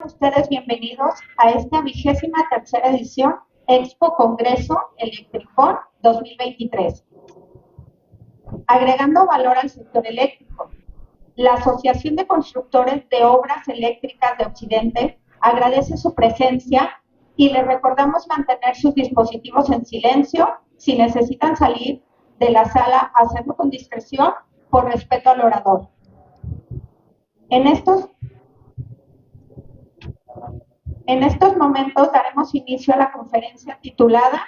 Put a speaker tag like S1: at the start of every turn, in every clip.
S1: Ustedes bienvenidos a esta 23ª edición Expo Congreso Electricón 2023. Agregando valor al sector eléctrico, la Asociación de Constructores de Obras Eléctricas de Occidente agradece su presencia y les recordamos mantener sus dispositivos en silencio. Si necesitan salir de la sala, hacerlo con discreción por respeto al orador. En estos momentos daremos inicio a la conferencia titulada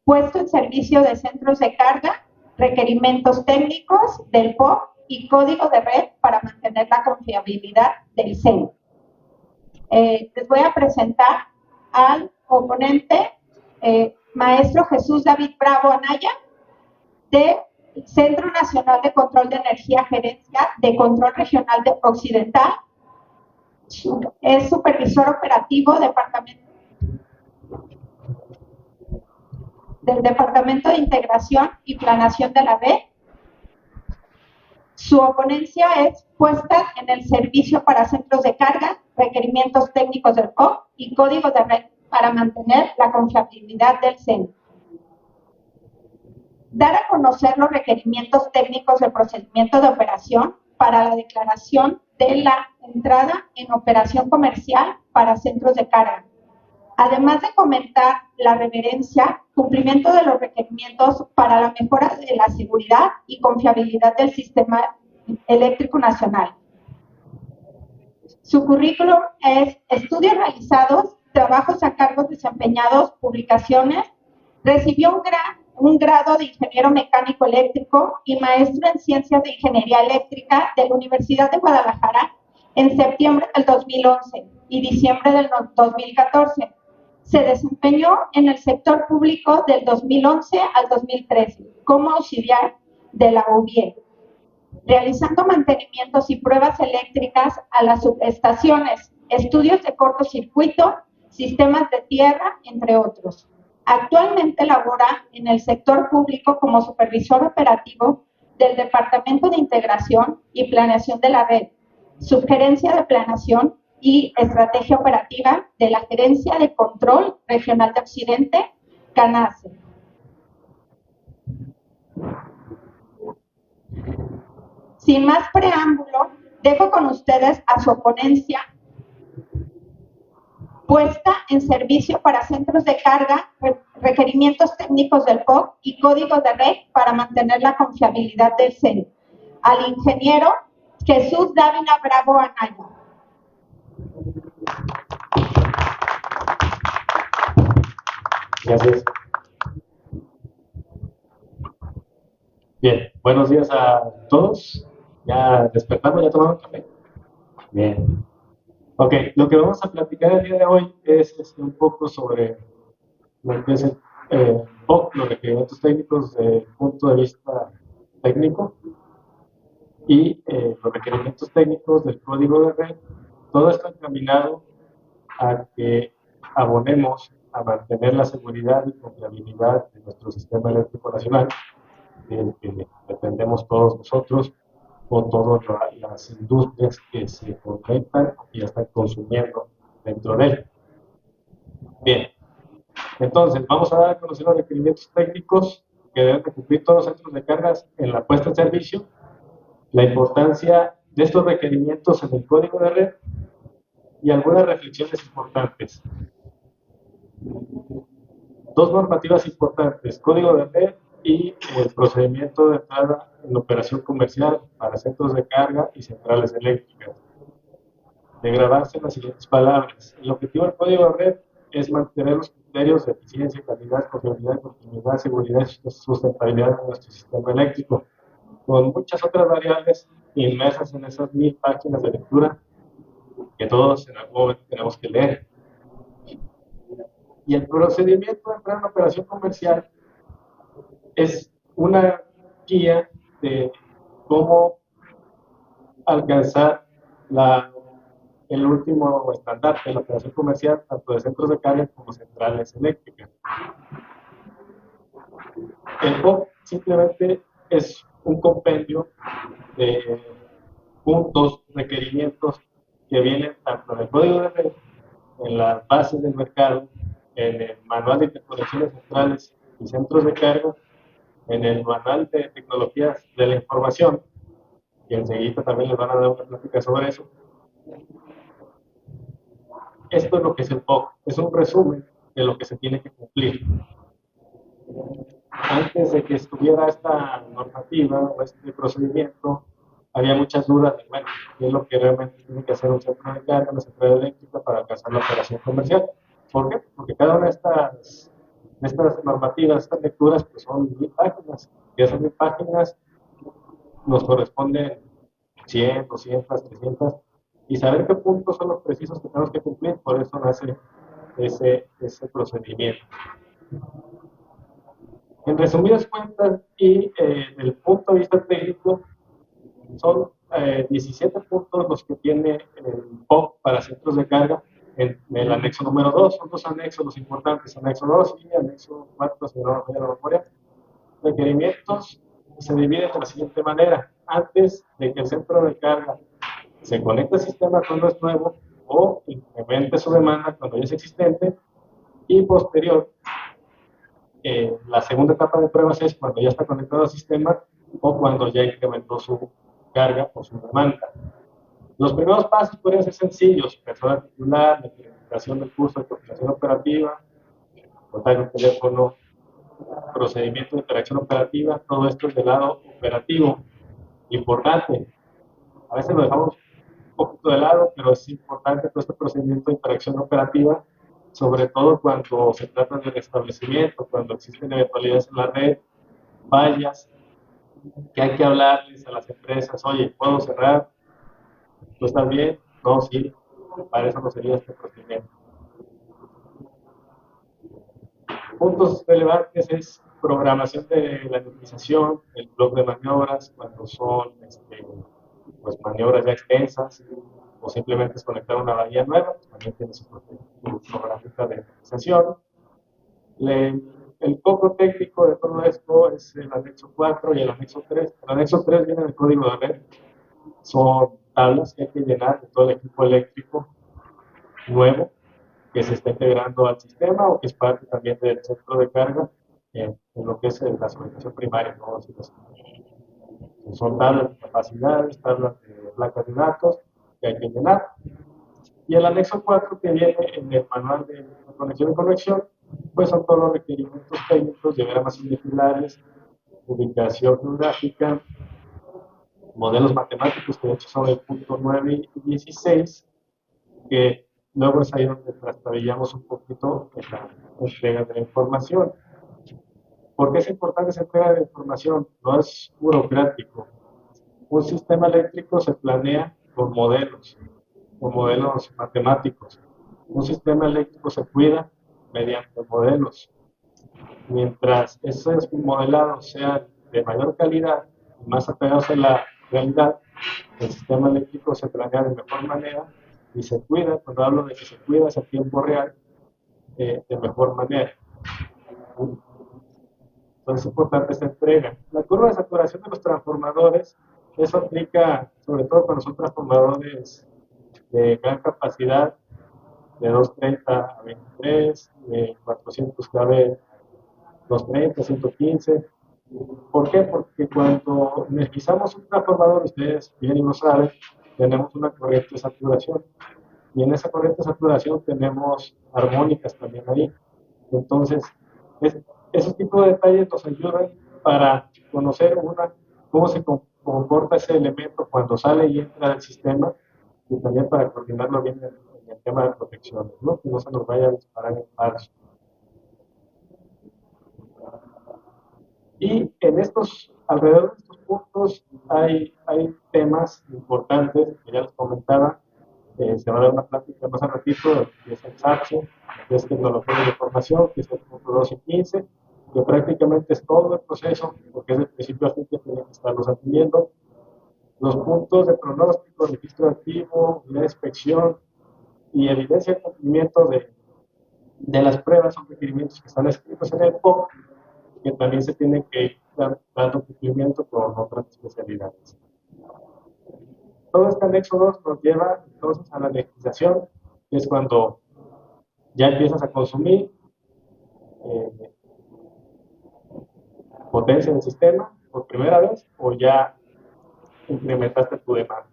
S1: Puesto en servicio de centros de carga, requerimientos técnicos del POC y código de red para mantener la confiabilidad del CEN. Les voy a presentar al oponente, maestro Jesús David Bravo Anaya, del Centro Nacional de Control de Energía, Gerencia de Control Regional de Occidental. Es supervisor operativo del Departamento de Integración y Planeación de la Red. Su oponencia es puesta en el servicio para centros de carga, requerimientos técnicos del POC y código de red para mantener la confiabilidad del CEN. Dar a conocer los requerimientos técnicos del procedimiento de operación para la declaración de la entrada en operación comercial para centros de carga. Además de comentar la reverencia, cumplimiento de los requerimientos para la mejora de la seguridad y confiabilidad del sistema eléctrico nacional. Su currículum es estudios realizados, trabajos a cargo desempeñados, publicaciones. Recibió un grado de ingeniero mecánico eléctrico y maestro en ciencias de ingeniería eléctrica de la Universidad de Guadalajara en septiembre del 2011 y diciembre del 2014. Se desempeñó en el sector público del 2011 al 2013 como auxiliar de la UBIE, realizando mantenimientos y pruebas eléctricas a las subestaciones, estudios de cortocircuito, sistemas de tierra, entre otros. Actualmente labora en el sector público como supervisor operativo del Departamento de Integración y Planeación de la Red, Subgerencia de Planeación y Estrategia Operativa de la Gerencia de Control Regional de Occidente, CANACE. Sin más preámbulo, dejo con ustedes a su oponencia, puesta en servicio para centros de carga, requerimientos técnicos del POC y código de red para mantener la confiabilidad del CEN, al ingeniero Jesús David Bravo Anaya.
S2: Gracias. Bien, buenos días a todos. ¿Ya despertamos? ¿Ya tomamos café? Bien. Ok, lo que vamos a platicar el día de hoy es un poco sobre lo que es el POC, los requerimientos técnicos desde el punto de vista técnico y los requerimientos técnicos del código de red. Todo esto encaminado a que abonemos a mantener la seguridad y confiabilidad de nuestro sistema eléctrico nacional, del que dependemos todos nosotros o todas las industrias que se conectan y están consumiendo dentro de él. Bien, entonces vamos a dar a conocer los requerimientos técnicos que deben de cumplir todos los centros de cargas en la puesta en servicio, la importancia de estos requerimientos en el código de red y algunas reflexiones importantes. Dos normativas importantes, código de red y el procedimiento de entrada en operación comercial para centros de carga y centrales eléctricas. De grabarse las siguientes palabras. El objetivo del código de red es mantener los criterios de eficiencia, calidad, confiabilidad, continuidad, seguridad y sustentabilidad de nuestro sistema eléctrico, con muchas otras variables inmersas en esas 1000 páginas de lectura que todos en algún momento tenemos que leer. Y el procedimiento de entrar en operación comercial es una guía de cómo alcanzar el último estandarte de la operación comercial, tanto de centros de carga como centrales eléctricas. El POC simplemente es un compendio de puntos, requerimientos que vienen tanto en el código de red, en las bases del mercado, en el manual de interconexiones centrales y centros de carga, en el manual de tecnologías de la información, y enseguida también les van a dar una plática sobre eso. Esto es lo que es el POC, es un resumen de lo que se tiene que cumplir. Antes de que estuviera esta normativa o este procedimiento, había muchas dudas de, bueno, qué es lo que realmente tiene que hacer un centro de carga, una central eléctrica para alcanzar la operación comercial. ¿Por qué? Porque cada una de estas normativas, estas lecturas, pues son 1000 páginas. Y esas 1000 páginas nos corresponden 100, 200, 300, y saber qué puntos son los precisos que tenemos que cumplir, por eso nace ese procedimiento. En resumidas cuentas, y desde el punto de vista técnico, son 17 puntos los que tiene el POC para centros de carga en el anexo número 2. Son dos anexos los importantes, anexo 2 y anexo 4, si no me memoria. Requerimientos se dividen de la siguiente manera. Antes de que el centro de carga se conecte al sistema cuando es nuevo o incremente su demanda cuando ya es existente, y posterior, la segunda etapa de pruebas es cuando ya está conectado al sistema o cuando ya incrementó su carga o su demanda. Los primeros pasos podrían ser sencillos: persona titular, la implementación del curso de coordinación operativa, contacto de teléfono, procedimiento de interacción operativa. Todo esto es del lado operativo. Importante, a veces lo dejamos un poquito de lado, pero es importante todo este procedimiento de interacción operativa, sobre todo cuando se trata de restablecimiento, cuando existen eventualidades en la red, fallas, que hay que hablarles a las empresas: oye, ¿puedo cerrar? ¿Tú estás bien? No, sí, para eso no sería este procedimiento. Puntos relevantes es programación de la utilización, el bloque de maniobras, cuando son pues, maniobras ya extensas, o simplemente es conectar una bahía nueva, pues también tiene su programita de utilización. El poco técnico de todo esto es el anexo 4 y el anexo 3. El anexo 3 viene del código de red. Son tablas que hay que llenar de todo el equipo eléctrico nuevo que se está integrando al sistema o que es parte también del centro de carga en lo que es la solicitud primaria, ¿no? Son tablas de capacidades, tablas de placas de datos que hay que llenar. Y el anexo 4 que viene en el manual de conexión y conexión, pues son todos los requerimientos técnicos, diagramas similares, ubicación geográfica, modelos matemáticos, que de hecho son el punto 9 y 16, que luego es ahí donde trastabillamos un poquito en la entrega de la información. ¿Por qué es importante esa entrega de información? No es burocrático. Un sistema eléctrico se planea con modelos matemáticos. Un sistema eléctrico se cuida mediante modelos. Mientras esos modelados sean de mayor calidad y más apegados a la realidad, el sistema eléctrico se planea de mejor manera y se cuida. Cuando hablo de que se cuida es a tiempo real, de mejor manera. Entonces es importante esta entrega. La curva de saturación de los transformadores, eso aplica sobre todo cuando son transformadores de gran capacidad, de 230 a 23, de 400 kV, 230, 115. ¿Por qué? Porque cuando energizamos un transformador, ustedes bien lo saben, tenemos una corriente de saturación. Y en esa corriente de saturación tenemos armónicas también ahí. Entonces, esos tipos de detalles nos ayudan para conocer cómo se comporta ese elemento cuando sale y entra del sistema, y también para coordinarlo bien en el tema de protección, ¿no? Que no se nos vaya a disparar en falso. Y en alrededor de estos puntos hay temas importantes que ya les comentaba. Se va a dar una plática más a ratito, que es el SAPSE, que es tecnología de información, que es el punto 2 y 15, que prácticamente es todo el proceso, porque es el principio a fin que tienen que estarlos atendiendo. Los puntos de pronóstico, registro activo, de inspección y evidencia de cumplimiento de las pruebas son requerimientos que están escritos en el POC, que también se tienen que ir dando cumplimiento con otras especialidades. Todo este anexo 2 nos lleva entonces a la energización, que es cuando ya empiezas a consumir eh, potencia del sistema por primera vez o ya incrementaste tu demanda.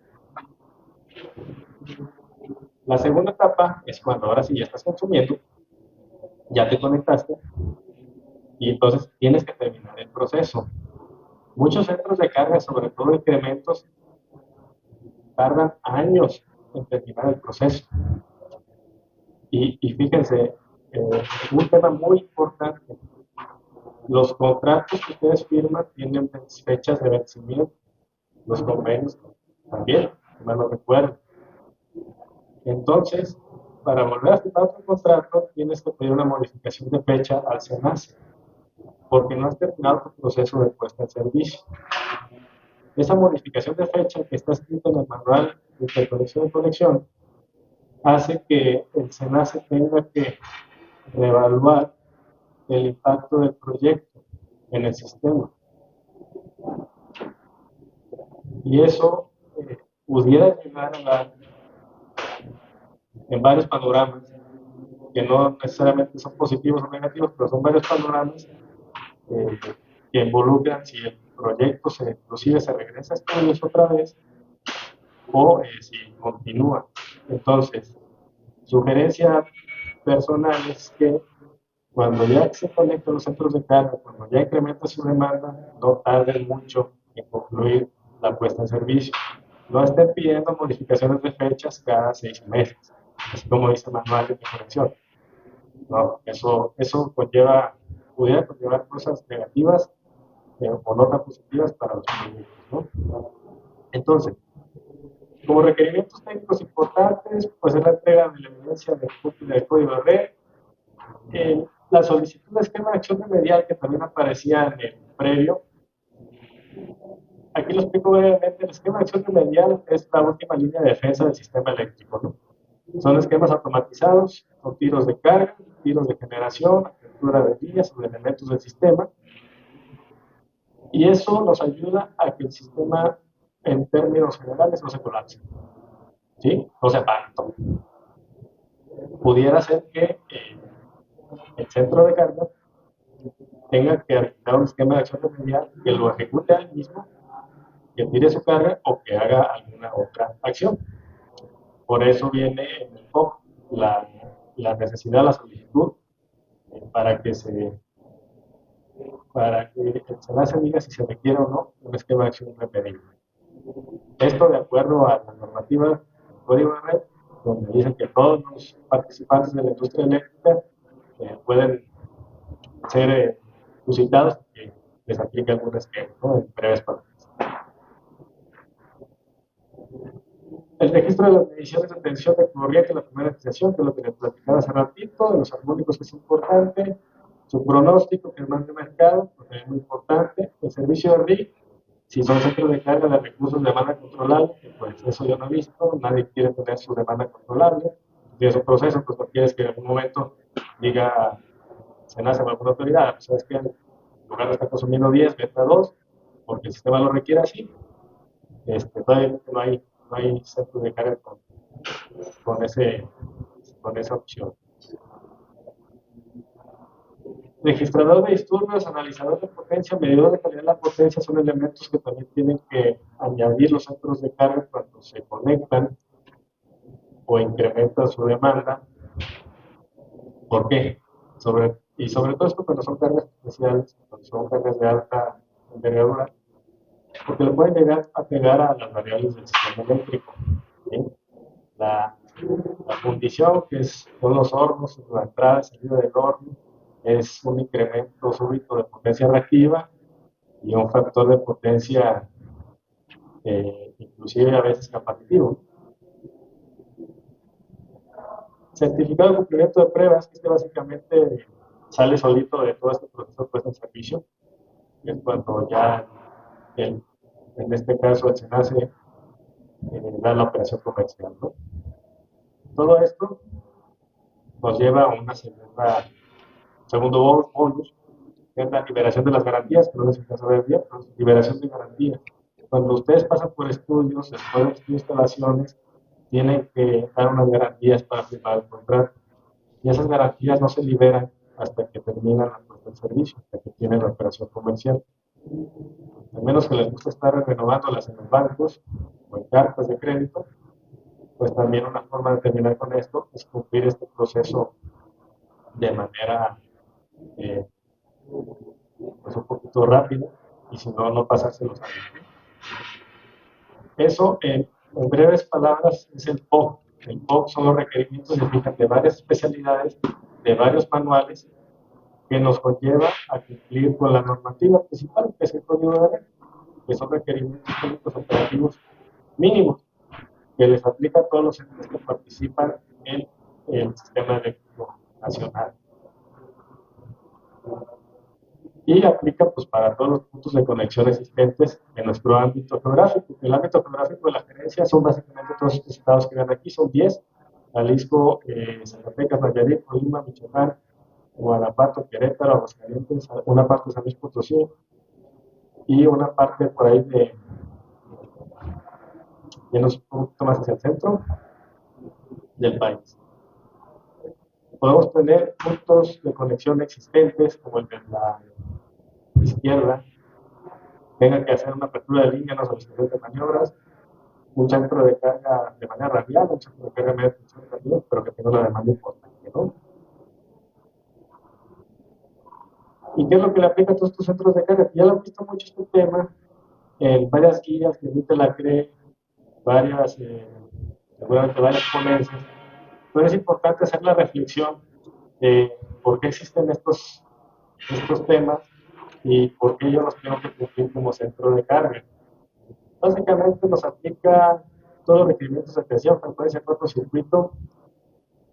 S2: La segunda etapa es cuando ahora sí ya estás consumiendo, ya te conectaste y entonces tienes que terminar el proceso. Muchos centros de carga, sobre todo incrementos, tardan años en terminar el proceso. Y fíjense, un tema muy importante, los contratos que ustedes firman tienen fechas de vencimiento, los convenios también, si mal no recuerdo. Entonces, para volver a firmar otro contrato, tienes que pedir una modificación de fecha al SENACE, porque no has terminado tu proceso de puesta en servicio. Esa modificación de fecha que está escrita en el manual de interconexión y conexión hace que el SENACE tenga que reevaluar el impacto del proyecto en el sistema. Y eso pudiera llegar a dar en varios panoramas, que no necesariamente son positivos o negativos, pero son varios panoramas que involucran si el proyecto inclusive se regresa a estudios otra vez o si continúa. Entonces, sugerencia personal es que cuando ya se conectan los centros de carga, cuando ya incrementa su demanda, no tarden mucho en concluir la puesta en servicio. No estén pidiendo modificaciones de fechas cada 6 meses, así como dice el manual de conexión. No, eso pudiera conllevar cosas negativas o no tan positivas para los proyectos, ¿no? Entonces, como requerimientos técnicos importantes, pues es la entrega de la evidencia de código de red, la solicitud de esquema de acción remedial que también aparecía en el previo. Aquí lo explico brevemente. El esquema de acción remedial es la última línea de defensa del sistema eléctrico, ¿no? Son esquemas automatizados, son tiros de carga, tiros de generación, apertura de líneas sobre elementos del sistema. Y eso nos ayuda a que el sistema, en términos generales, no se colapse, ¿sí? No se apague todo. Pudiera ser que el centro de carga tenga que habilitar un esquema de acción remedial que lo ejecute al mismo, que tire su carga o que haga alguna otra acción. Por eso viene en el foco la necesidad de la solicitud para que el SENACE diga si se requiere o no un esquema de acción remedial. Esto de acuerdo a la normativa del código de red, donde dicen que todos los participantes de la industria eléctrica pueden ser suscitados que les aplique algún esquema, ¿no? En breves palabras. El registro de las mediciones de tensión de corriente en la primera actualización, que es lo que les platicaba hace ratito, de los armónicos, que es importante, su pronóstico, que es más de mercado, porque es muy importante, el servicio de RIC, si son centros de carga de recursos de demanda controlable, que pues eso yo no he visto, nadie quiere tener su demanda controlable, tienes un proceso, pues no quieres que en algún momento diga, se nace en alguna autoridad, pues sabes que en lugar de estar consumiendo 10, vete a 2, porque el sistema lo requiere así, todavía no hay centros de carga con esa opción. Registrador de disturbios, analizador de potencia, medidor de calidad de la potencia son elementos que también tienen que añadir los centros de carga cuando se conectan o incrementan su demanda. ¿Por qué? Sobre todo esto cuando son cargas especiales, cuando son cargas de alta envergadura, porque le pueden llegar a pegar a las variables del sistema eléctrico, ¿sí? La fundición, que son los hornos, la entrada y salida del horno, es un incremento súbito de potencia reactiva y un factor de potencia inclusive a veces capacitivo. Certificado de cumplimiento de pruebas, que básicamente sale solito de todo este proceso de puesta en servicio, es cuando ya en este caso el SENACE da la operación comercial, ¿no? Todo esto nos lleva a una segundo bonus, que es la liberación de las garantías, que no sé si se sabe bien, pero liberación de garantías. Cuando ustedes pasan por estudios, después de estudios de instalaciones, tienen que dar unas garantías para firmar el contrato. Y esas garantías no se liberan hasta que terminan la puesta en servicio, hasta que tienen la operación comercial. A menos que les guste estar renovándolas en los bancos o en cartas de crédito, pues también una forma de terminar con esto es cumplir este proceso de manera pues un poquito rápida, y si no, no pasarse los años. Eso, en breves palabras, es el POC. El POC son los requerimientos de varias especialidades, de varios manuales, que nos conlleva a cumplir con la normativa principal, que es el Código de Red, que son requerimientos técnicos operativos mínimos, que les aplica a todos los entes que participan en el sistema eléctrico nacional. Y aplica pues para todos los puntos de conexión existentes en nuestro ámbito geográfico. El ámbito geográfico de la gerencia son básicamente todos estos estados que ven aquí, son 10: Jalisco, Zacatecas, Nayarit, Colima, Michoacán, Guanajuato, Querétaro, Aguascalientes, una parte de San Luis Potosí y una parte por ahí de yéndonos un poquito más hacia el centro del país. Podemos tener puntos de conexión existentes, como el de la izquierda, tenga que hacer una apertura de línea, no solicitud de maniobras, un centro de carga de manera radial, un centro de carga de media tensión también, pero que tenga una demanda importante, ¿no? ¿Y qué es lo que le aplica a todos estos centros de carga? Ya lo han visto mucho este tema en varias guías que emite la CRE, seguramente varias ponencias, pero es importante hacer la reflexión de por qué existen estos temas y por qué yo los tengo que cumplir como centro de carga. Básicamente nos aplica todos los requerimientos de atención, frecuencia, cortocircuito,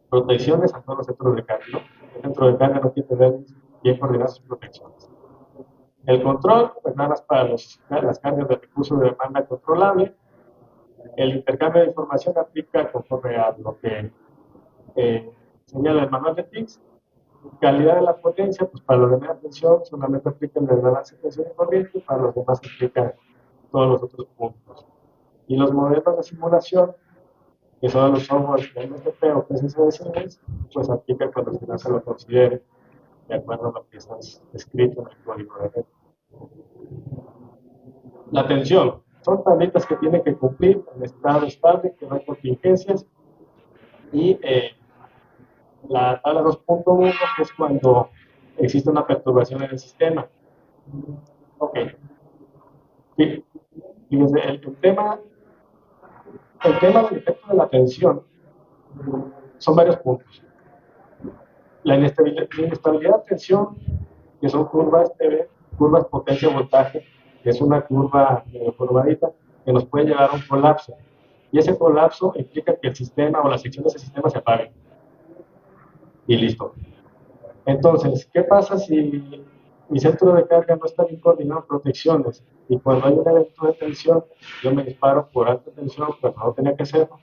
S2: protecciones a todos los centros de carga, ¿no? El centro de carga no tiene que tener bien coordinadas sus protecciones. El control, pues nada más para las cargas de recurso de demanda controlable. El intercambio de información aplica conforme a lo que señala el manual de TICS. Calidad de la potencia, pues para los de media tensión solamente aplican el balance de tensión y corriente, y para los demás aplican todos los otros puntos. Y los modelos de simulación, que son los softwares de MTP o PSS, pues aplican cuando se lo considere de acuerdo a lo que está escrito en el código de red. La tensión, son tablitas que tienen que cumplir en estado estable, que no hay contingencias, y la tabla 2.1, que es cuando existe una perturbación en el sistema. Ok. Fíjense, el tema del efecto de la tensión son varios puntos. La inestabilidad de tensión, que son curvas TV, curvas potencia-voltaje, que es una curva curvadita, que nos puede llevar a un colapso. Y ese colapso implica que el sistema o la sección de ese sistema se apague. Y listo. Entonces, ¿qué pasa si mi centro de carga no está bien coordinado en protecciones? Y cuando hay un evento de tensión, yo me disparo por alta tensión, pero no tenía que hacerlo,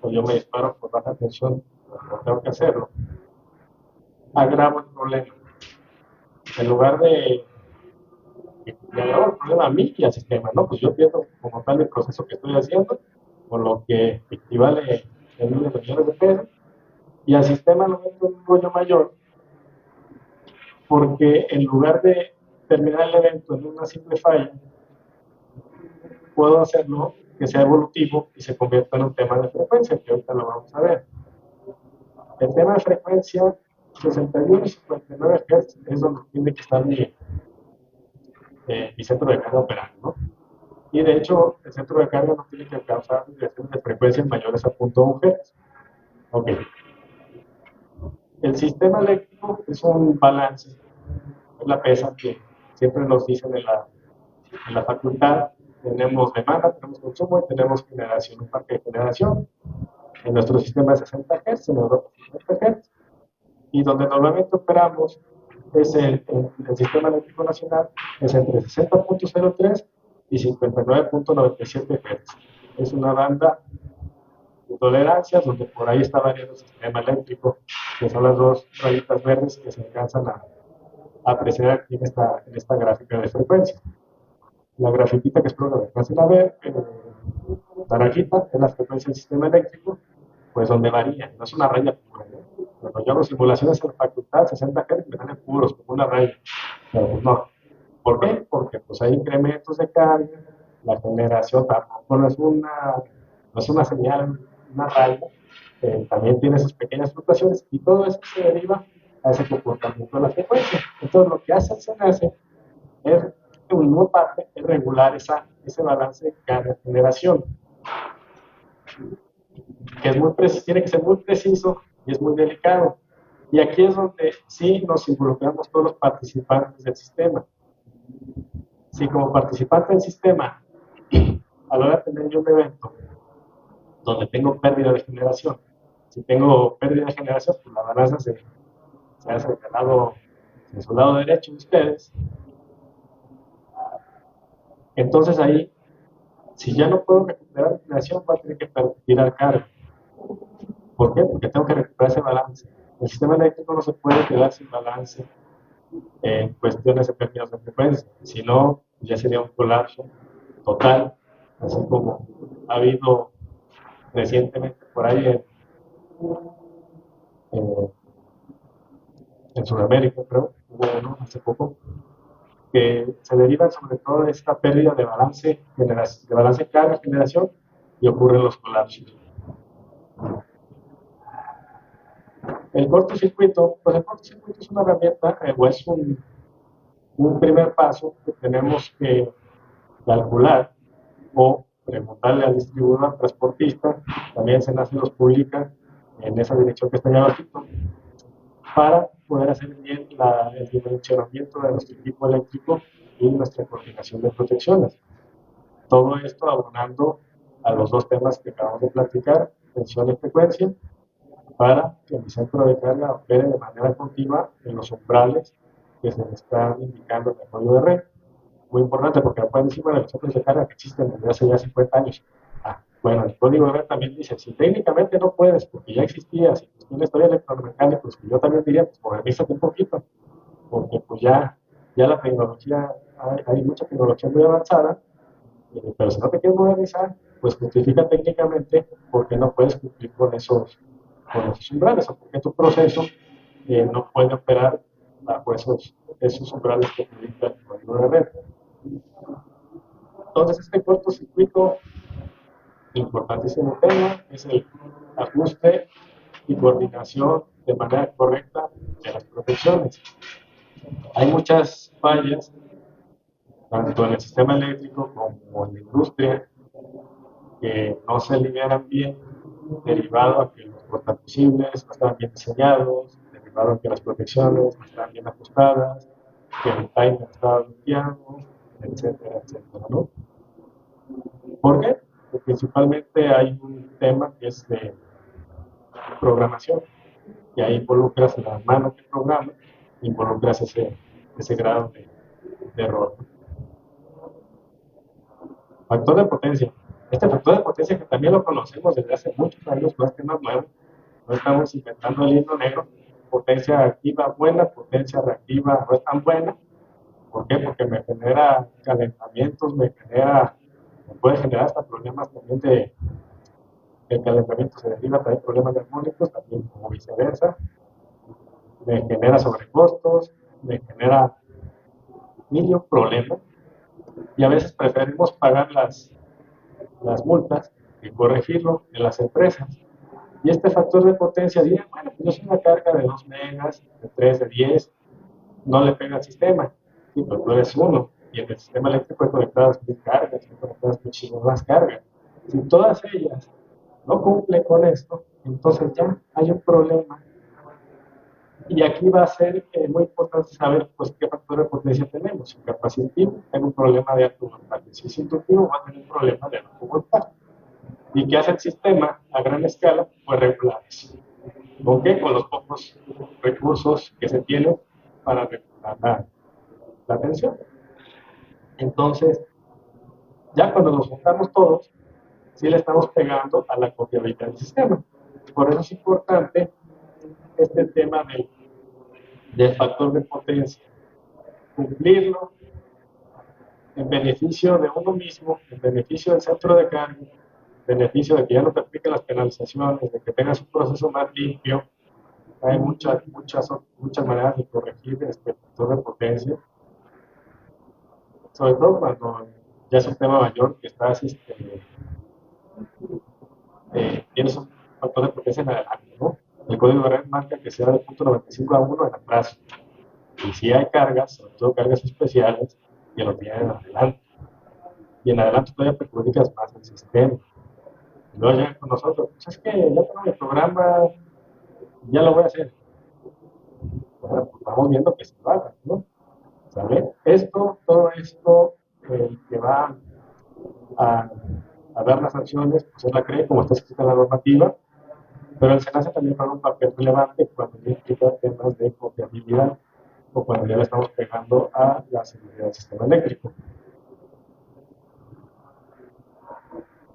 S2: o yo me disparo por baja tensión, pero no tengo que hacerlo. Agravo el problema. En lugar de agravo el problema a mí y al sistema, ¿no? Pues yo pierdo como tal el proceso que estoy haciendo, con lo que equivale en miles de millones de pesos, y al sistema lo meto en un rollo mayor, porque en lugar de terminar el evento en una simple falla, puedo hacerlo que sea evolutivo y se convierta en un tema de frecuencia, que ahorita lo vamos a ver. El tema de frecuencia, 61 y 59 Hz, es donde tiene que estar mi centro de carga operando, ¿no? Y de hecho, el centro de carga no tiene que causar desviaciones de frecuencias mayores a 0.1 Hz. Ok. El sistema eléctrico es un balance, es la pesa que siempre nos dicen en la facultad. Tenemos demanda, tenemos consumo y tenemos generación, un parque de generación. En nuestro sistema es 60 Hz, en Europa 60 Hz. Y donde normalmente operamos es el sistema eléctrico nacional, es entre 60.03 y 59.97 Hz. Es una banda de tolerancias donde por ahí está variando el sistema eléctrico, que son las dos rayitas verdes que se alcanzan a apreciar aquí en esta gráfica de frecuencia. La grafitita que espero que alcancen a ver, naranjita, es la frecuencia del sistema eléctrico, pues donde varía, no es una raya pura, ¿no? Cuando yo hago simulaciones en la facultad, 60 Hz me salen puros, como una raya, pero pues no. ¿Por qué? Porque pues hay incrementos de carga, la generación tampoco no es una señal, una raya, también tiene esas pequeñas fluctuaciones y todo eso se deriva a ese comportamiento de la frecuencia. Entonces lo que hace el CNS es, en una parte, es regular ese balance de carga-generación, que es muy preciso, tiene que ser muy preciso y es muy delicado. Y aquí es donde sí nos involucramos todos los participantes del sistema. Si como participante del sistema, a la hora de tener yo un evento donde tengo pérdida de generación, si tengo pérdida de generación, pues la balanza se hace de su lado derecho de ustedes. Entonces ahí, si ya no puedo recuperar generación, voy a tener que tirar carga. ¿Por qué? Porque tengo que recuperar ese balance. El sistema eléctrico no se puede quedar sin balance en cuestiones de pérdidas de frecuencia, si no, ya sería un colapso total, así como ha habido recientemente por ahí en, en Sudamérica, creo, bueno, hace poco, que se derivan sobre todo de esta pérdida de balance carga-generación y ocurren los colapsos. El cortocircuito, pues el cortocircuito es una herramienta o es un primer paso que tenemos que calcular o preguntarle al distribuidor, al transportista, también SENACE los publica en esa dirección que está allá abajito, para poder hacer bien el dimensionamiento de nuestro equipo eléctrico y nuestra coordinación de protecciones. Todo esto abonando a los dos temas que acabamos de platicar, tensión y frecuencia, para que mi centro de carga opere de manera continua en los umbrales que se le están indicando en el código de red. Muy importante, porque pueden decir, bueno, los centros de carga que existen desde hace ya 50 años. Bueno, el código de red también dice, si técnicamente no puedes, porque ya existía, si tienes historia electromecánica, pues yo también diría, pues modernízate un poquito, porque pues ya la tecnología, hay mucha tecnología muy avanzada, pero si no te quieres modernizar, pues justifica técnicamente por qué no puedes cumplir con esos umbrales, o porque tu proceso no puede operar bajo esos umbrales que te dicta el código de red. Entonces, este cortocircuito, importantísimo tema, es el ajuste y coordinación de manera correcta de las protecciones. Hay muchas fallas, tanto en el sistema eléctrico como en la industria, que no se liberan bien, derivado a que los portafusibles no estaban bien diseñados, derivado a que las protecciones no estaban bien ajustadas, que el timer estaba bloqueado, etcétera, etcétera, ¿no? ¿Por qué? Porque principalmente hay un tema que es de programación, y ahí involucras la mano que programa, involucras ese grado de error. Factor de potencia. Este factor de potencia que también lo conocemos desde hace muchos años, no es que no es nuevo, no estamos inventando el hilo negro. Potencia activa buena, potencia reactiva no es tan buena. ¿Por qué? Porque me genera calentamientos, me puede generar hasta problemas también el calentamiento se deriva también problemas armónicos, también como viceversa. Me genera sobrecostos, me genera mil problemas. Y a veces preferimos pagar las multas que corregirlo en las empresas. Y este factor de potencia diría, bueno, pues yo soy una carga de 2 megas, de 3, de 10, no le pega al sistema. Sí, pero tú eres uno. Y en el sistema eléctrico hay conectadas 1000 cargas, hay conectadas muchísimas más cargas. Si todas ellas no cumplen con esto, entonces ya hay un problema. Y aquí va a ser muy importante saber pues, qué factor de potencia tenemos. Si capacitivo, tengo un problema de alto voltaje. Si es inductivo, va a tener un problema de bajo voltaje. ¿Y qué hace el sistema a gran escala? Pues regular eso. ¿Con qué? Con los pocos recursos que se tienen para regular la tensión. Entonces, ya cuando nos juntamos todos, sí le estamos pegando a la confiabilidad del sistema. Por eso es importante este tema del factor de potencia. Cumplirlo, en beneficio de uno mismo, en beneficio del centro de carga, en beneficio de que ya no te apliquen las penalizaciones, de que tengas un proceso más limpio. Hay muchas maneras de corregir este factor de potencia, sobre todo cuando ya es un tema mayor que estás, tienes un factor de potencia en adelante, ¿no? El código de red marca que sea de 0.95 a 1 en atrás. Y si hay cargas, sobre todo cargas especiales, que lo tienen en adelante. Y en adelante todavía perjudicas más el sistema. Y luego llegan con nosotros, pues es que ya tengo mi programa, ya lo voy a hacer. Bueno, pues vamos viendo que se lo haga, ¿no? ¿Sale? Todo esto que va a, a dar las sanciones, pues es la CRE, como está escrita en la normativa, pero el SENACE también juega un papel relevante cuando implica temas de confiabilidad o cuando ya le estamos pegando a la seguridad del sistema eléctrico.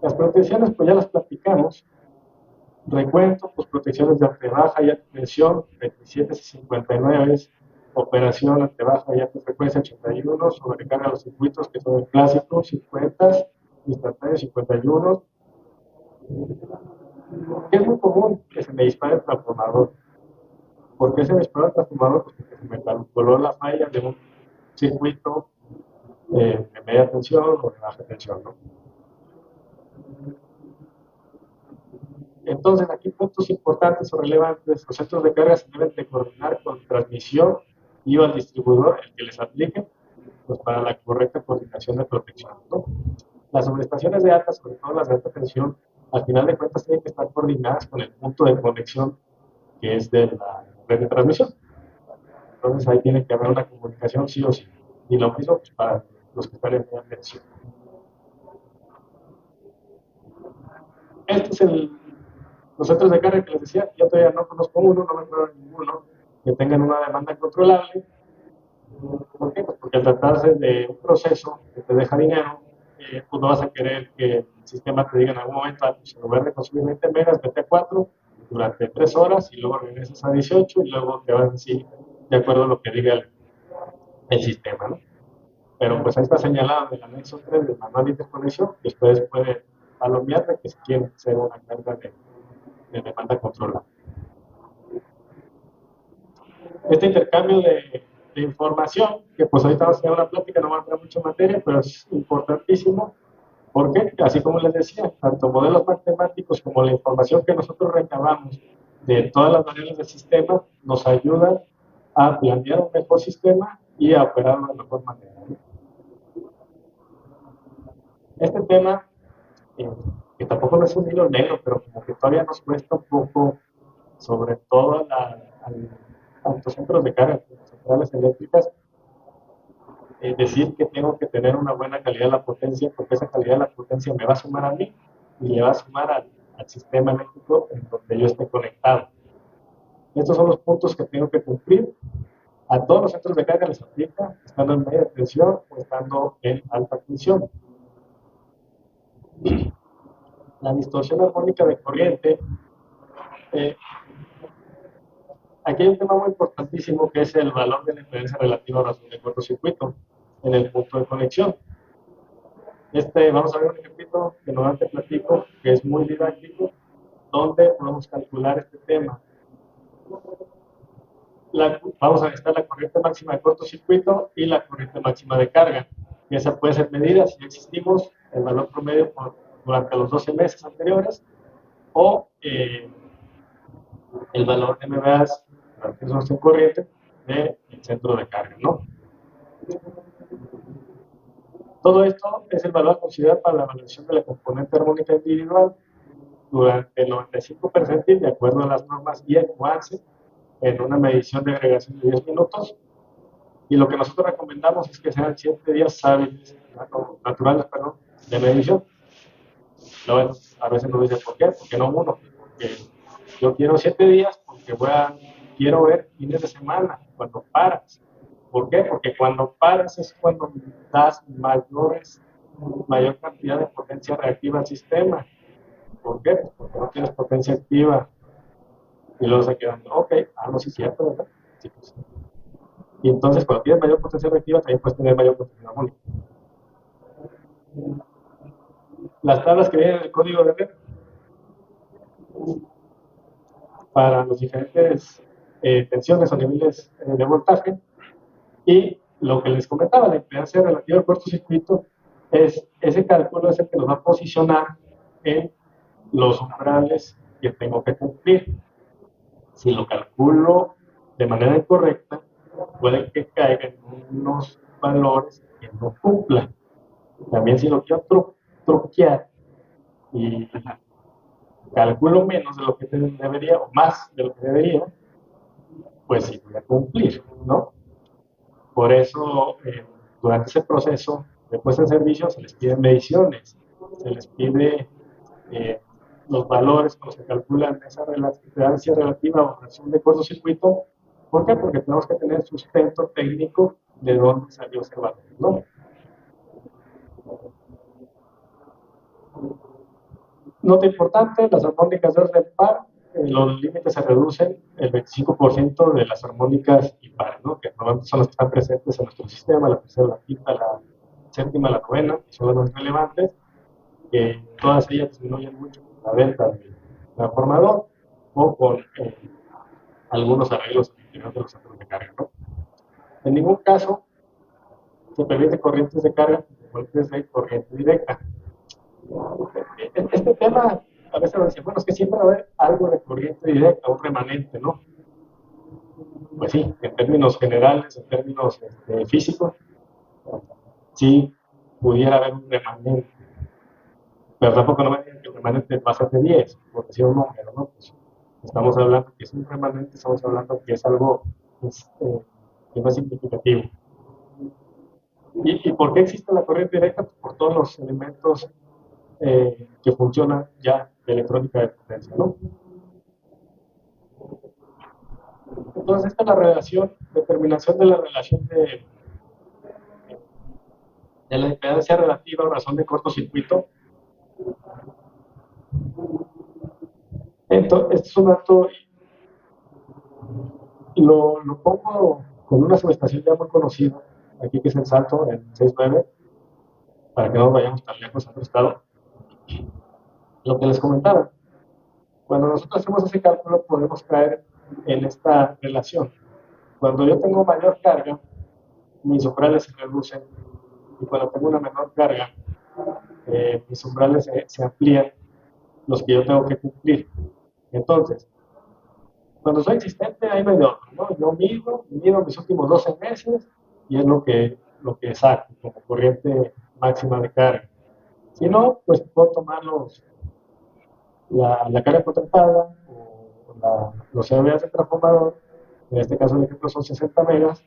S2: Las protecciones, pues ya las platicamos. Recuento, pues protecciones de alta baja y alta tensión, 27 y 59, operación alta baja y alta frecuencia, 81, sobrecarga los circuitos, que son el clásico, 50, instantáneo, 51. Es muy común que se me dispare el transformador. ¿Por qué se me dispara el transformador? Pues porque se me calculó la falla de un circuito de media tensión o de baja tensión, ¿no? Entonces, aquí puntos importantes o relevantes. Los centros de carga se deben de coordinar con transmisión y al distribuidor, el que les aplique, pues para la correcta coordinación de protección, ¿no? Las subestaciones de alta, sobre todo las de alta tensión, al final de cuentas tienen que estar coordinadas con el punto de conexión que es de la red de transmisión. Entonces, ahí tiene que haber una comunicación sí o sí. Y lo mismo pues, para los que están en media tensión. Este es los centros de carga que les decía. Yo todavía no conozco uno, no me acuerdo de ninguno que tengan una demanda controlable. ¿Por qué? Pues porque al tratarse de un proceso que te deja dinero, pues no vas a querer que el sistema te diga en algún momento, pues en lugar de consumir 20 megas, vete a 4 durante 3 horas y luego regresas a 18 y luego te vas así de acuerdo a lo que diga el sistema, ¿no? Pero pues ahí está señalado en el anexo 3 del manual de interconexión que ustedes pueden palomear de que si quieren hacer una carga de demanda controlada. Este intercambio de información, que pues ahorita vamos a tener una plática, no va a entrar mucha materia, pero es importantísimo, porque así como les decía, tanto modelos matemáticos como la información que nosotros recabamos de todas las variables del sistema nos ayudan a planear un mejor sistema y a operar de una mejor manera. Este tema, que tampoco no es un hilo negro, pero como que todavía nos cuesta un poco, sobre todo a los centros de carga, las centrales eléctricas, decir que tengo que tener una buena calidad de la potencia, porque esa calidad de la potencia me va a sumar a mí y le va a sumar al sistema eléctrico en donde yo esté conectado. Estos son los puntos que tengo que cumplir. A todos los centros de carga les aplica, estando en media tensión o estando en alta tensión. La distorsión armónica de corriente. Aquí hay un tema muy importantísimo que es el valor de la impedancia relativa a razón de cortocircuito en el punto de conexión. Vamos a ver un ejemplo que normalmente platico, que es muy didáctico, donde podemos calcular este tema. Vamos a necesitar la corriente máxima de cortocircuito y la corriente máxima de carga. Y esa puede ser medida si existimos el valor promedio durante los 12 meses anteriores o el valor de MVAs durante esos corriente del centro de carga, ¿no? Todo esto es el valor a considerar para la evaluación de la componente armónica individual durante el 95% de acuerdo a las normas IEC o ANSI en una medición de agregación de 10 minutos. Y lo que nosotros recomendamos es que sean 7 días hábiles, naturales, de medición. Luego, a veces nos dicen, ¿por qué? Porque no uno. Porque yo quiero 7 días porque quiero ver fines de semana, cuando paras. ¿Por qué? Porque cuando paras es cuando das mayor cantidad de potencia reactiva al sistema. ¿Por qué? Pues porque no tienes potencia activa. Y luego se quedan, ok, no, sí es cierto, ¿verdad? Sí, pues. Y entonces, cuando tienes mayor potencia reactiva, también puedes tener mayor potencia armónica. las tablas que vienen en el código de red para los diferentes tensiones o niveles de voltaje. Y lo que les comentaba, la impedancia relativa al cortocircuito, ese cálculo es el que nos va a posicionar en los umbrales que tengo que cumplir. Si lo calculo de manera incorrecta, puede que caiga en unos valores que no cumpla. También si lo quiero truquear y calculo menos de lo que debería o más de lo que debería, pues sí voy a cumplir, ¿no? Por eso, durante ese proceso de puesta en servicio se les piden mediciones, se les pide los valores con los que calculan esa impedancia relativa o relación de cortocircuito. ¿Por qué? Porque tenemos que tener sustento técnico de dónde salió ese valor, ¿no? Nota importante, las armónicas de orden par, los límites se reducen el 25% de las armónicas impares, ¿no? Que normalmente son las que están presentes en nuestro sistema, la tercera, la quinta, la séptima, la novena, que son las más relevantes, que todas ellas disminuyen mucho con la venta del transformador o con algunos arreglos al interior de los centros de carga, ¿no? En ningún caso se permite corrientes de carga corrientes de corriente directa. Este tema a veces nos decía, bueno, es que siempre va a haber algo de corriente directa, un remanente, ¿no? Pues sí, en términos generales, en términos físicos, sí pudiera haber un remanente, pero tampoco no me digan que el remanente va a ser de 10, por decir un número, ¿no? Pues estamos hablando que es un remanente, estamos hablando que es algo que no es significativo. ¿Y por qué existe la corriente directa? Pues por todos los elementos que funcionan ya de electrónica de potencia, ¿no? Entonces, esta es la relación, determinación de la relación de la impedancia relativa o razón de cortocircuito. Entonces, este es un dato, lo pongo con una subestación ya muy conocida, aquí que es el Salto, en 6.9, para que no nos vayamos tan lejos a otro estado. Lo que les comentaba, cuando nosotros hacemos ese cálculo podemos caer en esta relación. Cuando yo tengo mayor carga, mis umbrales se reducen, y cuando tengo una menor carga, mis umbrales se amplían, los que yo tengo que cumplir. Entonces, cuando soy existente, ahí me dio, ¿no? Yo mido mis últimos 12 meses y es lo que saco como corriente máxima de carga. Si no, pues puedo tomar la carga contratada o los CVAs del transformador, en este caso, por ejemplo, son 60 megas.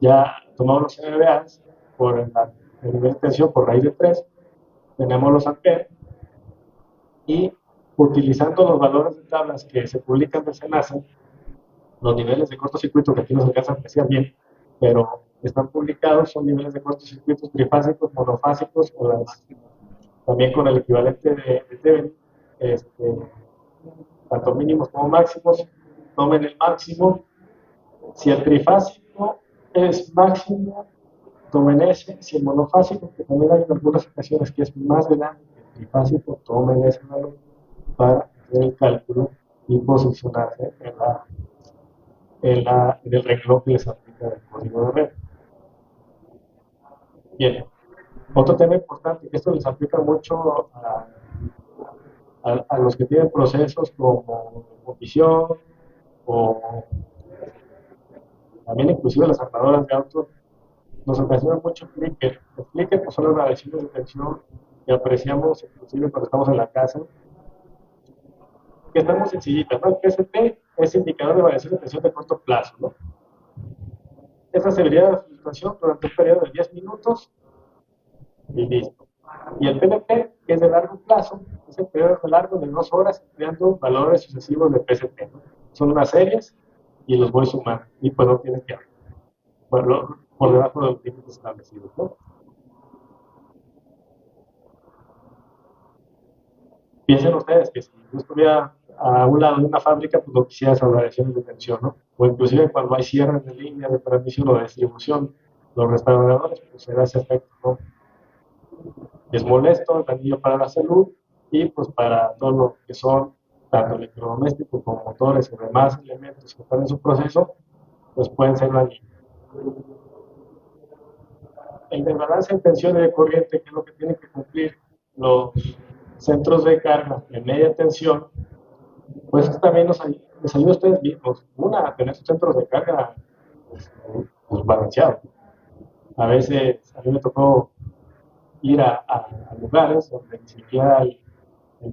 S2: Ya tomamos los CVAs por el nivel de tensión por raíz de 3, tenemos los amperes y utilizando los valores de tablas que se publican de SENASA, los niveles de cortocircuito que aquí no se alcanzan a apreciar bien, pero están publicados, son niveles de cortocircuitos trifásicos, monofásicos, o también con el equivalente de Thevenin, tanto mínimos como máximos. Tomen el máximo. Si el trifásico es máximo, tomen ese. Si el monofásico, que también hay en algunas ocasiones que es más grande que el trifásico, tomen ese valor para hacer el cálculo y posicionarse en el renglón que les aplica el código de red. Bien, otro tema importante, que esto les aplica mucho a los que tienen procesos como fundición o también inclusive las armadoras de autos, nos ocasiona mucho flicker. El flicker pues, son las variaciones de tensión que apreciamos inclusive cuando estamos en la casa, que están muy sencillitas, ¿no? El PST es indicador de variación de tensión de corto plazo, ¿no? Esa severidad de fluctuación durante un periodo de 10 minutos y listo. Y el PNP, que es de largo plazo, es el periodo de largo de 2 horas, creando valores sucesivos de PST, ¿no? Son unas series y los voy sumando, y pues no tienes que por debajo de los límites establecidos, ¿no? Piensen ustedes que si yo estuviera a un lado de una fábrica, pues no quisiera esas variaciones de tensión, ¿no? O inclusive cuando hay cierres de líneas de transmisión o de distribución, los restauradores, pues se da ese efecto, ¿no? Es molesto, dañino para la salud y pues para todo lo que son tanto electrodomésticos como motores y demás elementos que están en su proceso, pues pueden ser dañinos. El desbalance de tensión y de corriente, que es lo que tienen que cumplir los centros de carga de media tensión, pues también les ayuda a ustedes mismos, a tener sus centros de carga pues balanceados. A veces a mí me tocó ir a lugares donde ni siquiera el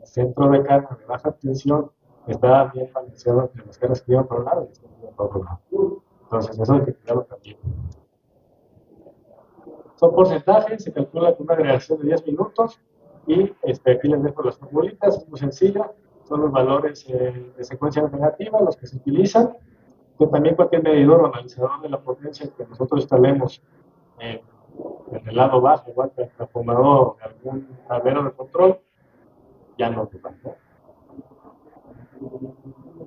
S2: centro de carga de baja tensión estaba bien balanceado entre las cargas que iban por un lado y las que iban por otro lado. Entonces eso hay que cuidarlo también. Son porcentajes, se calcula con una agregación de 10 minutos y aquí les dejo las formulitas, es muy sencilla, son los valores de secuencia negativa, los que se utilizan, que también cualquier medidor o analizador de la potencia que nosotros instalemos en el lado bajo, igual que el transformador de algún tablero de control, ya nos lo da, ¿no?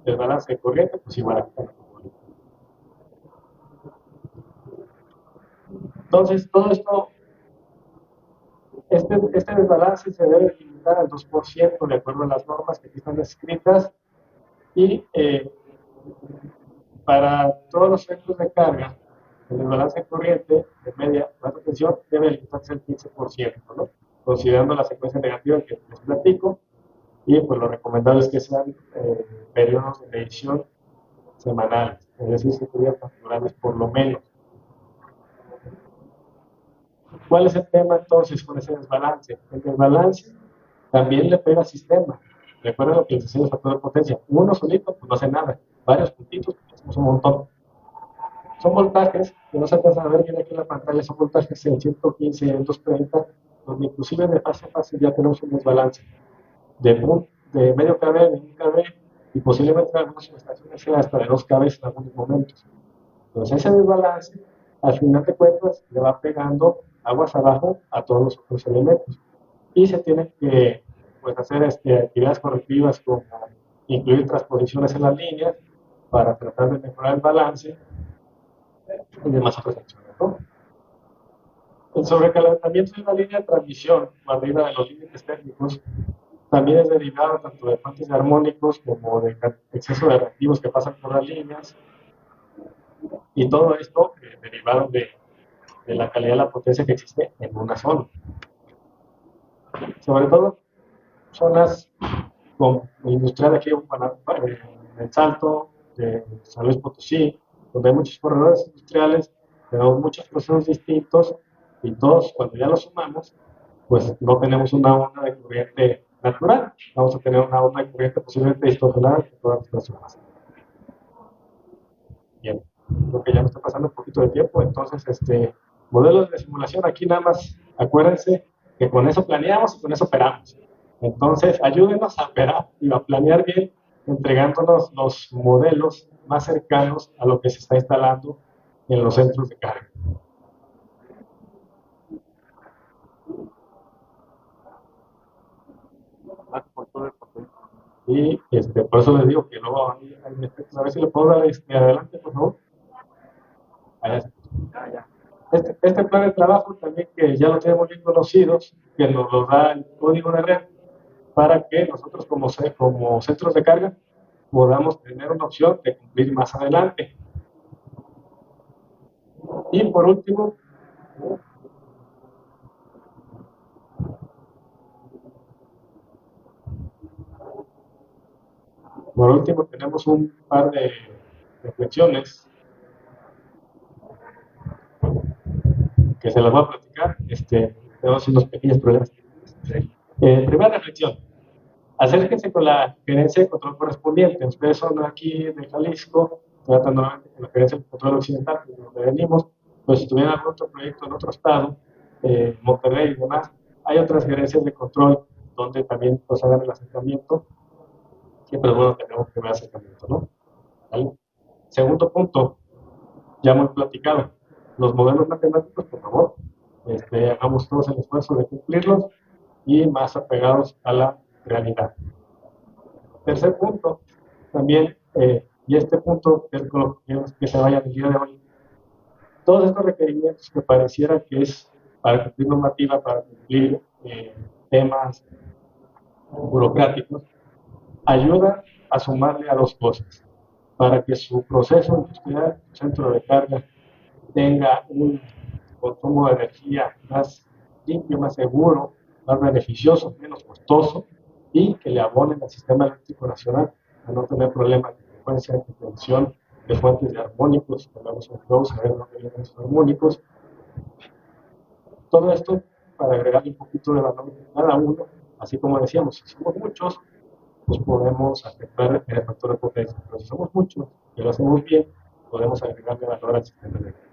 S2: El balance de corriente, pues igual aquí está. Entonces, todo esto, este desbalance se debe limitar al 2% de acuerdo a las normas que aquí están escritas y para todos los centros de carga, el desbalance de corriente de media baja tensión debe limitarse al 15%, ¿no? Considerando la secuencia negativa que les platico, y pues lo recomendable es que sean periodos de medición semanales, es decir, 7 días facturables por lo menos. ¿Cuál es el tema entonces con ese desbalance? El desbalance también le pega al sistema. Recuerden lo que les decía el factor de potencia. Uno solito pues no hace nada. Varios puntitos, pues hacemos un montón. Son voltajes que no se alcanzan a ver bien aquí en la pantalla, son voltajes en 115 y en 230, donde inclusive de fase a fase ya tenemos un desbalance de medio kV, de 1 kV, y posiblemente en algunas subestaciones sea hasta de 2 kV en algunos momentos. Entonces ese desbalance, al final de cuentas, le va pegando aguas abajo a todos los otros elementos. Y se tienen que pues, hacer actividades correctivas como incluir transposiciones en las líneas para tratar de mejorar el balance y demás otras acciones, ¿no? El sobrecalentamiento de la línea de transmisión, o arriba de los límites técnicos, también es derivado tanto de fuentes de armónicos como de exceso de reactivos que pasan por las líneas, y todo esto derivado de la calidad de la potencia que existe en una zona. Sobre todo, zonas como industrial aquí en el Salto, de San Luis Potosí, donde hay muchos corredores industriales, tenemos muchos procesos distintos, y todos, cuando ya los sumamos, pues no tenemos una onda de corriente natural, vamos a tener una onda de corriente posiblemente distorsionada en todas nuestras zonas. Bien, creo que ya me está pasando un poquito de tiempo, entonces modelos de simulación, aquí nada más acuérdense que con eso planeamos y con eso operamos. Entonces ayúdenos a operar y a planear bien, entregándonos los modelos más cercanos a lo que se está instalando en los centros de carga. Y por eso les digo que luego hay efectos. A ver si le puedo dar adelante, por favor. Allá está. Este plan de trabajo también, que ya lo tenemos bien conocidos, que nos lo da el código de red, para que nosotros como centros de carga podamos tener una opción de cumplir más adelante. Y por último, tenemos un par de reflexiones que se las voy a platicar. Tenemos unos pequeños problemas. Primera reflexión: acérquense con la gerencia de control correspondiente. Ustedes son aquí de Jalisco, tratando nuevamente con la gerencia de control occidental, de donde venimos. Pues si tuvieran algún otro proyecto en otro estado, Monterrey y demás, hay otras gerencias de control donde también pues hagan el acercamiento. Siempre es bueno tener un primer acercamiento, ¿no? ¿Vale? Segundo punto, ya hemos platicado, los modelos matemáticos, por favor, hagamos todos el esfuerzo de cumplirlos y más apegados a la realidad. Tercer punto, también, y este punto es con lo que se vaya el día de hoy, todos estos requerimientos que pareciera que es para cumplir normativa, para cumplir temas burocráticos, ayuda a sumarle a dos cosas, para que su proceso industrial, su centro de carga, tenga un consumo de energía más limpio, más seguro, más beneficioso, menos costoso, y que le abonen al sistema eléctrico nacional a no tener problemas de frecuencia, de tensión, de fuentes de armónicos, que hablamos en Flow, saber dónde vienen esos armónicos. Todo esto para agregarle un poquito de valor a cada uno, así como decíamos, si somos muchos, pues podemos afectar el factor de potencia, pero si somos muchos y lo hacemos bien, podemos agregarle valor al sistema eléctrico.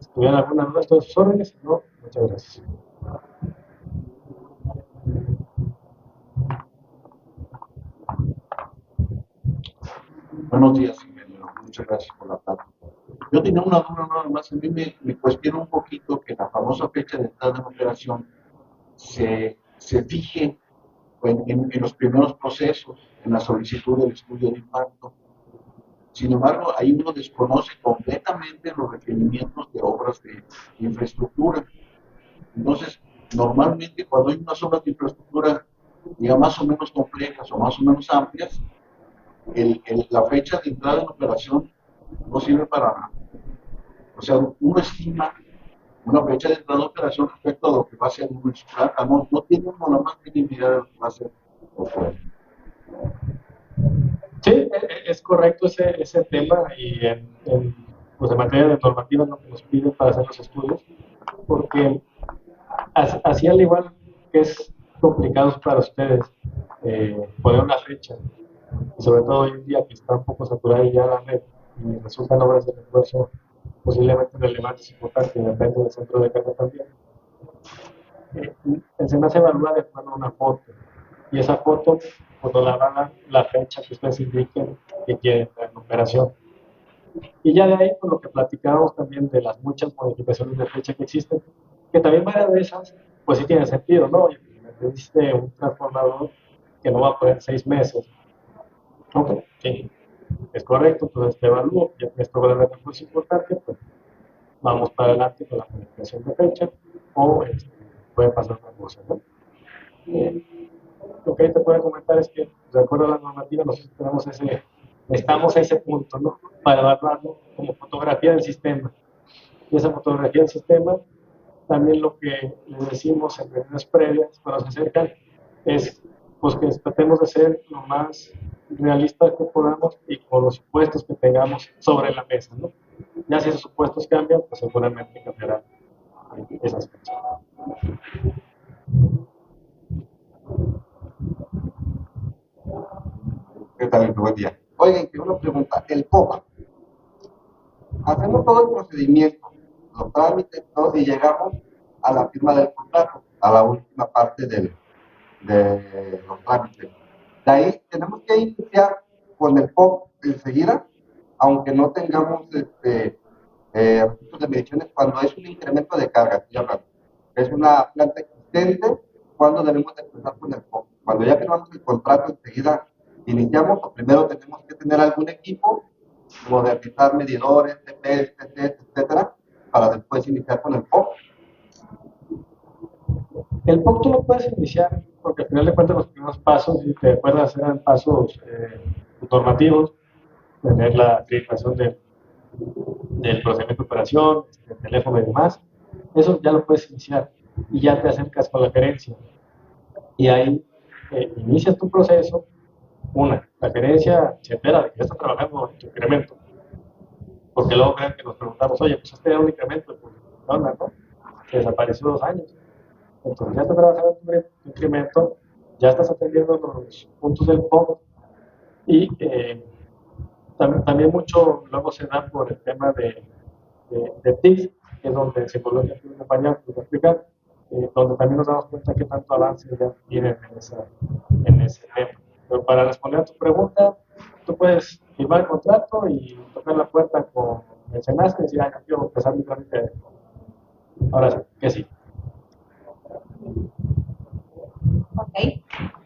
S2: Si tuvieran alguna duda, estoy a sus órdenes, si no, muchas gracias.
S3: Buenos días, ingeniero. Muchas gracias por la plática. Yo tenía una duda nada más. A mí me cuestiona un poquito que la famosa fecha de entrada en operación se fije en los primeros procesos, en la solicitud del estudio de impacto. Sin embargo, ahí uno desconoce completamente los requerimientos de obras de infraestructura. Entonces, normalmente cuando hay unas obras de infraestructura, diga, más o menos complejas o más o menos amplias, la fecha de entrada en operación no sirve para nada. O sea, uno estima una fecha de entrada en operación respecto a lo que va a ser uno en su planta. No tiene uno la más mínima idea de lo que va a ser.
S2: Sí, es correcto ese tema, y pues en materia de normativa es lo que nos piden para hacer los estudios, porque así al igual que es complicado para ustedes poner una fecha, y sobre todo hoy en día que está un poco saturada ya la red y resultan obras de refuerzo posiblemente relevantes y importantes, y depende del centro de carga también. El SENA se evalúa de acuerdo a una foto, y esa foto cuando la van la fecha que ustedes indiquen que quieren entrar en operación. Y ya de ahí, por lo que platicábamos también de las muchas modificaciones de fecha que existen, que también varias de esas, pues sí tienen sentido, ¿no? Oye, me diste un transformador que no va a poner 6 meses. Ok, sí, es correcto, entonces te evalúo, ya tienes problema de recurso importante, pues vamos para adelante con la modificación de fecha, o puede pasar otra cosa, ¿no? Lo que te puedo comentar es que, de acuerdo a la normativa, nosotros estamos a ese punto, ¿no? Para evaluarlo como fotografía del sistema. Y esa fotografía del sistema, también lo que les decimos en reuniones previas, cuando se acercan, es pues, que tratemos de ser lo más realistas que podamos y con los supuestos que tengamos sobre la mesa, ¿no? Ya si esos supuestos cambian, pues seguramente cambiarán esas fechas.
S3: ¿Qué tal? Buen día. Oigan, que una pregunta. El POP. Hacemos todo el procedimiento, los trámites, todo, y llegamos a la firma del contrato, a la última parte de los trámites. De ahí tenemos que iniciar con el POP enseguida, aunque no tengamos registros de mediciones, cuando es un incremento de carga, estoy hablando. Es una planta existente, cuando debemos de empezar con el POP. Cuando ya firmamos el contrato, enseguida iniciamos, o primero tenemos que tener algún equipo, modernizar medidores, TPS, etcétera, para después iniciar con el POP.
S2: El POP tú lo puedes iniciar, porque al final de cuentas los primeros pasos, si te acuerdas, eran pasos normativos, tener la acreditación del procedimiento de operación, el teléfono y demás. Eso ya lo puedes iniciar y ya te acercas con la gerencia. Y ahí inicias tu proceso. La gerencia se entera de que ya está trabajando en tu incremento. Porque luego creen que nos preguntamos, oye, pues este era un incremento, pues, ¿qué onda, no? Se desapareció 2 años. Entonces ya está trabajando tu incremento, ya estás atendiendo los puntos del POP, y también mucho luego se da por el tema de TICS, que es donde se coloca un compañero que nos va a explicar, donde también nos damos cuenta que tanto avance ya tienen en ese tema. Pero para responder a tu pregunta, tú puedes firmar el contrato y tocar la puerta con el SENASC y decir, yo quiero empezar mi trámite. Ahora sí, que sí.
S1: Ok,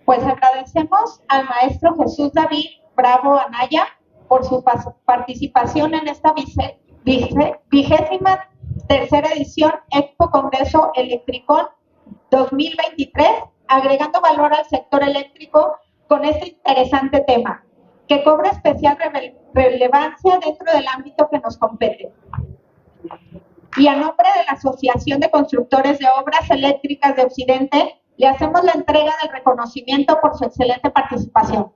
S1: pues agradecemos al maestro Jesús David Bravo Anaya por su participación en esta 23ª tercera edición Expo Congreso Electricón 2023, agregando valor al sector eléctrico con este interesante tema, que cobra especial relevancia dentro del ámbito que nos compete. Y a nombre de la Asociación de Constructores de Obras Eléctricas de Occidente, le hacemos la entrega del reconocimiento por su excelente participación.